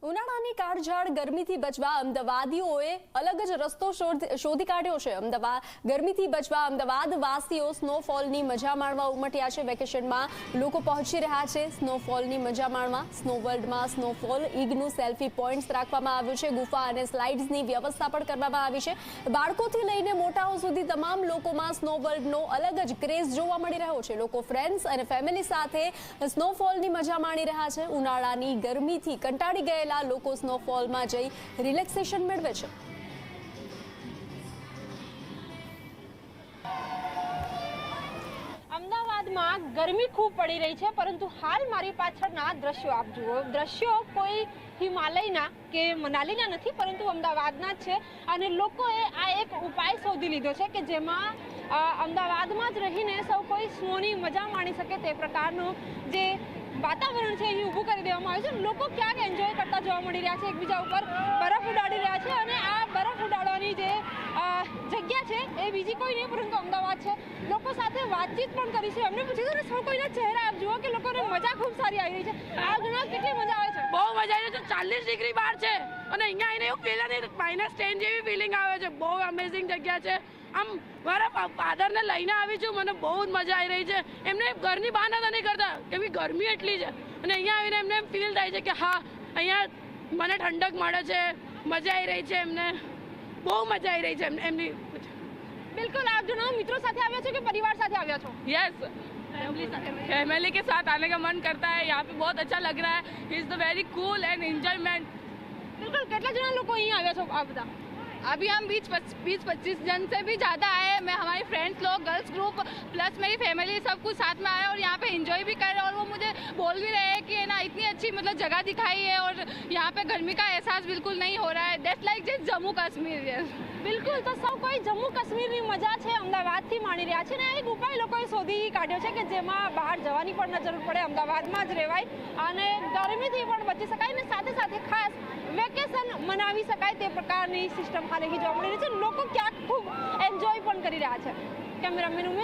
ઉનાળાની કાળઝાળ ગરમીથી બચવા અમદાવાદીઓએ અલગ જ રસ્તો શોધી કાઢ્યો છે। ગરમીથી બચવા અમદાવાદ વાસીઓ સ્નોફોલની મજા માણવા ઉમટ્યા છે। વેકેશનમાં લોકો પહોંચી રહ્યા છે સ્નોફોલની મજા માણવા। સ્નો વર્લ્ડમાં સ્નોફોલ ઈગનું સેલ્ફી પોઈન્ટ્સ રાખવામાં આવ્યું છે। ગુફા અને સ્લાઇડ્સની વ્યવસ્થા પણ કરવામાં આવી છે। બાળકોથી લઈને મોટાઓ સુધી તમામ લોકોમાં સ્નો વર્લ્ડનો અલગ જ ક્રેઝ જોવા મળી રહ્યો છે। લોકો ફ્રેન્ડ્સ અને ફેમિલી સાથે સ્નોફોલની મજા માણી રહ્યા છે। ઉનાળાની ગરમીથી કંટાળી ગયેલા લોકો સ્નોફોલમાં જઈ રિલેક્સેશન મેળવે છે। અમદાવાદમાં ગરમી ખૂબ પડી રહી છે, પરંતુ હાલ મારી પાછળના દ્રશ્યો આપ જુઓ। દ્રશ્યો કોઈ હિમાલયના કે મનાલીના નથી, પરંતુ અમદાવાદના જ છે। અને લોકોએ આ એક ઉપાય શોધી લીધો છે કે જેમાં અમદાવાદમાં જ રહીને સૌ કોઈ સ્નોની મજા માણી શકે તે પ્રકારનું જે વાતાવરણ છે અહીં ઊભું કરી દેવામાં આવ્યું છે। લોકો ક્યાંક એન્જોય કરતા જોવા મળી રહ્યા છે, એકબીજા ઉપર બરફ ઉડાડી રહ્યા છે। અને આ બરફ ઉડાડવાની જે જગ્યા છે એ બીજી કોઈ નહીં પરંતુ અમદાવાદ છે। લોકો સાથે વાતચીત પણ કરી છે, એમને પૂછ્યું સૌ કોઈના ચહેરા આપ જુઓ કે લોકોને મજા ખૂબ સારી આવી રહી છે। આ જણાવો કેટલી મજા આવે છે? બહુ મજા આવી છે। 40 ડિગ્રી બહાર છે અને અહીંયા આવીને એવું ફીલ નથી, -10 જેવી ફિલિંગ આવે છે। બહુ અમેઝિંગ જગ્યા છે। આમ મારા ફાધરને લઈને આવી છું, મને બહુ જ મજા આવી રહી છે। એમને ઘરની બહાર નહીં કરતા કેમ કે ગરમી એટલી છે, અને અહીંયા આવીને એમને એમ ફીલ થાય છે કે હા અહીંયા મને ઠંડક મળે છે, મજા આવી રહી છે। એમને બહુ મજા આવી રહી છે એમની। બિલકુલ, આપ જણાવો મિત્રો સાથે આવ્યા છો કે પરિવાર સાથે આવ્યા છો? यस, फैमिली के साथ आने का मन करता है। यहाँ पे बहुत अच्छा लग रहा है। It's the very cool and enjoyment. बिल्कुल, કેટલા જણા લોકો અહીં આવ્યા છો આપ બધા? अभी हम 20-25 जन से भी ज़्यादा आए हैं। मैं हमारी फ्रेंड्स लोग, गर्ल्स ग्रुप प्लस मेरी फैमिली सब कुछ साथ में आए और यहाँ पे एंजॉय भी कर रहे हैं। और वो मुझे बोल भी रहे हैं कि ना इतनी अच्छी मतलब जगह दिखाई है और यहाँ पे गर्मी का एहसास बिल्कुल नहीं हो रहा है। That's like just Jammu Kashmir. બિલકુલ, તો સૌ કોઈ જમ્મુ કાશ્મીરની મજા છે અમદાવાદથી માણી રહ્યા છે। ને એક ઉપાય લોકોએ શોધી કાઢ્યો છે કે જેમાં બહાર જવાની પણ ન જરૂર પડે, અમદાવાદમાં જ રહેવાય અને ગરમીથી પણ બચી શકાય ને સાથે સાથે ખાસ વેકેશન મનાવી શકાય તે પ્રકારની સિસ્ટમ હાલ અહીં જોવા મળી રહી છે। લોકો ક્યાંક ખૂબ એન્જોય પણ કરી રહ્યા છે। કેમેરામેન ઉમેશ